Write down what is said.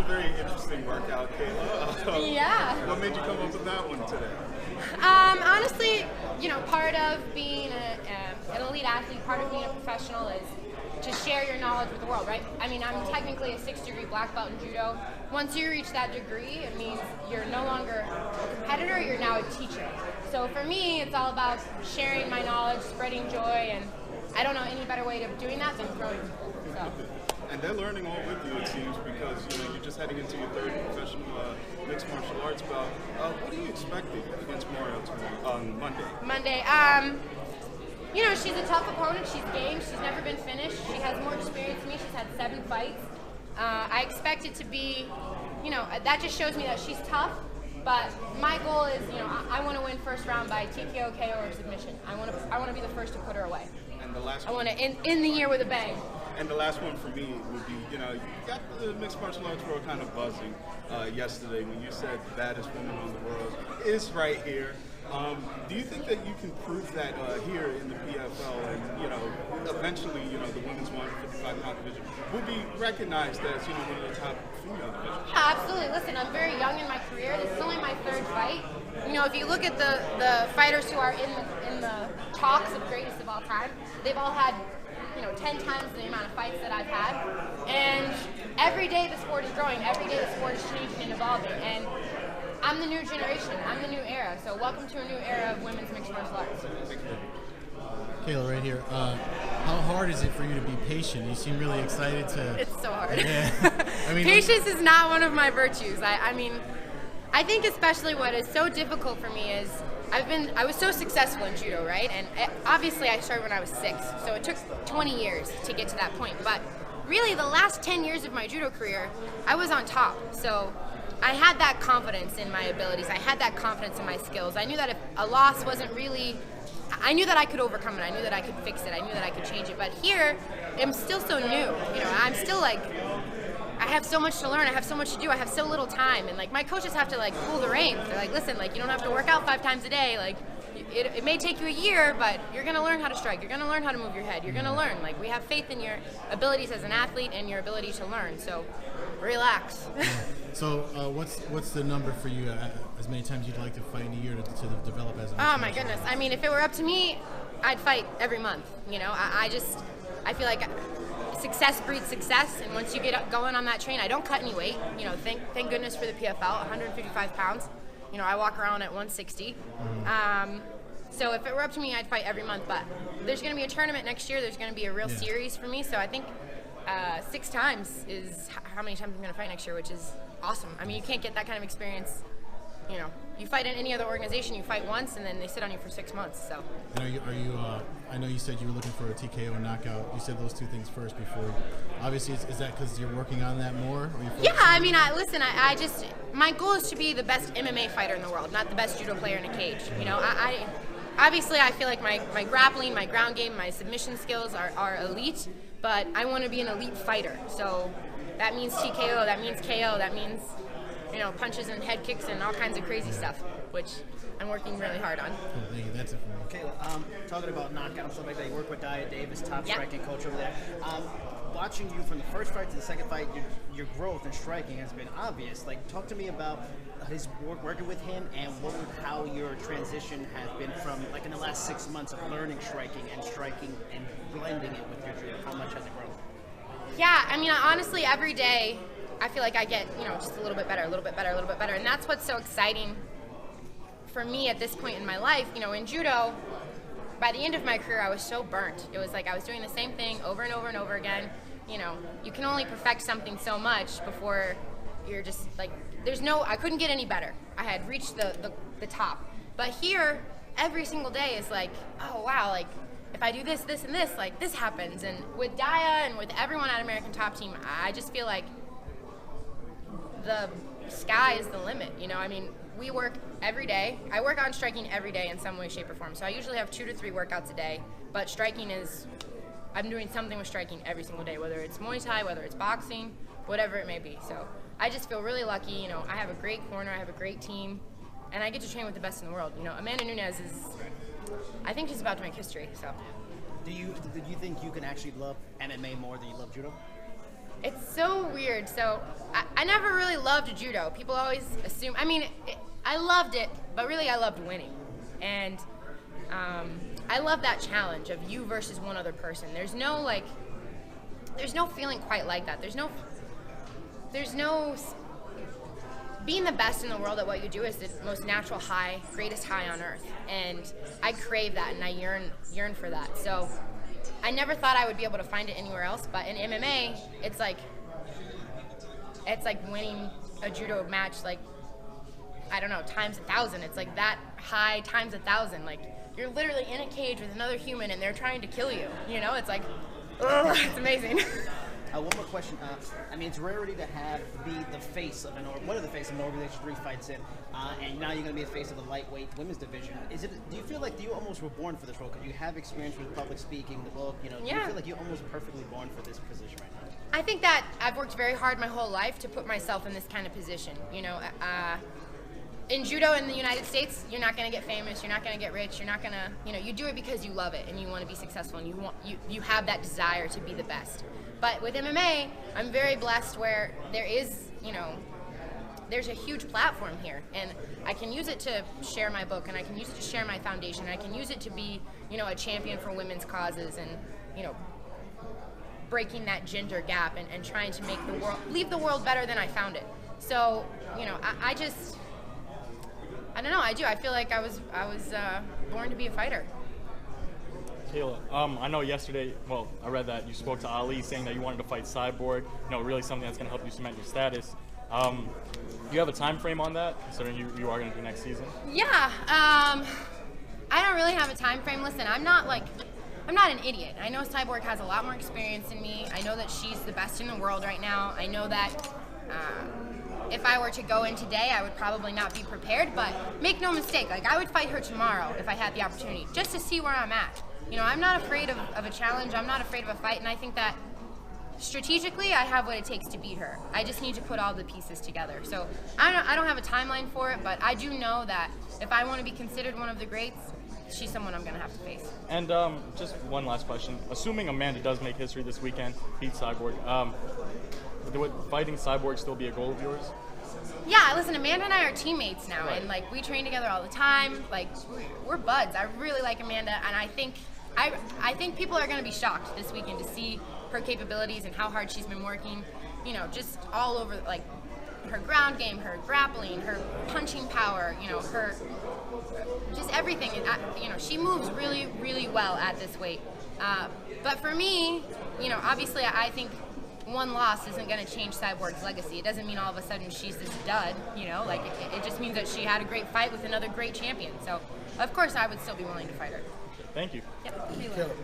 a very interesting workout, Kayla. Yeah. What made you come up with that one today? Honestly, part of being an elite athlete, part of being a professional is to share your knowledge with the world, right? I mean, I'm technically a 6th-degree black belt in judo. Once you reach that degree, it means you're no longer a competitor, you're now a teacher. So for me, it's all about sharing my knowledge, spreading joy, and I don't know any better way of doing that than throwing people. So. And they're learning all with you, it seems, because you're just heading into your 3rd professional mixed martial arts bout. What are you expecting against Moreil on Monday? Monday, she's a tough opponent. She's game. She's never been finished. She has more experience than me. She's had 7 fights. I expect it to be, that just shows me that she's tough. But my goal is, I want to win first round by TKO, KO, or submission. I want to be the first to put her away. And the last I want to end the year with a bang. And the last one for me would be, you got the mixed martial arts world kind of buzzing yesterday when you said the baddest woman on the world is right here. Do you think that you can prove that here in the PFL and, eventually, the women's 155-pound division will be recognized as, one of the top female divisions? Yeah, absolutely. Listen, I'm very young in my career. This is only my 3rd fight. If you look at the fighters who are in the talks of greatest of all time, they've all had 10 times the amount of fights that I've had. And every day the sport is growing. Every day the sport is changing and evolving. And I'm the new generation. I'm the new era. So welcome to a new era of women's mixed martial arts. Kayla, right here. How hard is it for you to be patient? You seem really excited to... It's so hard. Yeah. Patience is not one of my virtues. I think especially what is so difficult for me is I was so successful in judo, right? And obviously I started when I was 6, so it took 20 years to get to that point. But really the last 10 years of my judo career, I was on top. So I had that confidence in my abilities. I had that confidence in my skills. I knew that if a loss wasn't really, I knew that I could overcome it. I knew that I could fix it. I knew that I could change it. But here, I'm still so new. I'm still I have so much to learn. I have so much to do. I have so little time. And my coaches have to pull the reins. They're like, listen, you don't have to work out 5 times a day. It may take you a year, but you're going to learn how to strike. You're going to learn how to move your head. You're going to learn. We have faith in your abilities as an athlete and your ability to learn. So relax. So what's the number for you? As many times you'd like to fight in a year to develop as a... Oh my goodness. If it were up to me, I'd fight every month. I feel like success breeds success, and once you get going on that train, I don't cut any weight. Thank goodness for the PFL, 155 pounds. I walk around at 160. So if it were up to me, I'd fight every month. But there's going to be a tournament next year. There's going to be a real series for me. So I think 6 times is how many times I'm going to fight next year, which is awesome. You can't get that kind of experience. You fight in any other organization, you fight once, and then they sit on you for 6 months. So. And I know you said you were looking for a TKO and knockout. You said those 2 things first before. Obviously, is that because you're working on that more? Listen, my goal is to be the best MMA fighter in the world, not the best judo player in a cage. Obviously, I feel like my grappling, my ground game, my submission skills are elite, but I want to be an elite fighter. So that means TKO, that means KO, that means punches and head kicks and all kinds of crazy stuff, which I'm working really hard on. Oh, thank you. That's it for me. Kayla, talking about knockouts, stuff like that, you work with Dia Davis, top striking coach over there. Watching you from the first fight to the second fight, your growth in striking has been obvious. Talk to me about his working with him and how your transition has been from, in the last 6 months of learning striking and blending it with your judo. How much has it grown? Yeah, honestly, every day I feel like I get, just a little bit better, a little bit better, a little bit better. And that's what's so exciting for me at this point in my life. In judo, by the end of my career, I was so burnt. It was I was doing the same thing over and over and over again. You can only perfect something so much before you're just I couldn't get any better. I had reached the top. But here, every single day is oh wow, if I do this, this, and this, this happens. And with Dia and with everyone at American Top Team, I just feel like the sky is the limit. We work every day. I work on striking every day in some way, shape, or form. So I usually have 2 to 3 workouts a day, but striking I'm doing something with striking every single day, whether it's Muay Thai, whether it's boxing, whatever it may be. So I just feel really lucky. I have a great corner, I have a great team, and I get to train with the best in the world. Amanda Nunes I think she's about to make history. So. Do you think you can actually love MMA more than you love judo? It's so weird. So I never really loved judo. People always assume. I mean, I loved it, but really I loved winning, and I love that challenge of you versus one other person. There's no feeling quite like that. There's no being the best in the world at what you do is the most natural high, greatest high on earth, and I crave that and I yearn for that. So I never thought I would be able to find it anywhere else, but in MMA, it's like winning a judo match, like, I don't know, times 1,000. It's like that high times 1,000. Like, you're literally in a cage with another human and they're trying to kill you. You know, it's like, ugh, it's amazing. One more question. I mean, it's rarity to be the face of one of the face of an organization 3 fights in, and now you're going to be the face of the lightweight women's division. Do you feel like you almost were born for this role? Because you have experience with public speaking, the book. Do you feel like you're almost perfectly born for this position right now? I think that I've worked very hard my whole life to put myself in this kind of position. In judo in the United States, you're not going to get famous, you're not going to get rich, you're not going to, you do it because you love it and you want to be successful and you have that desire to be the best. But with MMA, I'm very blessed where there is, there's a huge platform here, and I can use it to share my book, and I can use it to share my foundation, and I can use it to be, a champion for women's causes, and, breaking that gender gap and trying to leave the world better than I found it. So, I don't know, I do. I feel like I was born to be a fighter. Kayla, I know yesterday, I read that you spoke to Ali saying that you wanted to fight Cyborg, really something that's going to help you cement your status. Do you have a time frame on that, considering you are going to do next season? Yeah, I don't really have a time frame. Listen, I'm not an idiot. I know Cyborg has a lot more experience than me. I know that she's the best in the world right now. I know that if I were to go in today, I would probably not be prepared, but make no mistake, I would fight her tomorrow if I had the opportunity, just to see where I'm at. I'm not afraid of a challenge. I'm not afraid of a fight, and I think that strategically, I have what it takes to beat her. I just need to put all the pieces together. So I don't have a timeline for it, but I do know that if I want to be considered one of the greats, she's someone I'm going to have to face. And just one last question. Assuming Amanda does make history this weekend, beat Cyborg, would fighting Cyborg still be a goal of yours? Yeah, listen, Amanda and I are teammates now, and we train together all the time. We're buds. I really like Amanda, and I think people are going to be shocked this weekend to see her capabilities and how hard she's been working. Just all over, her ground game, her grappling, her punching power. Her just everything. She moves really, really well at this weight. But for me, obviously, I think one loss isn't going to change Cyborg's legacy. It doesn't mean all of a sudden she's this dud, it just means that she had a great fight with another great champion. So, of course, I would still be willing to fight her. Thank you. Yep.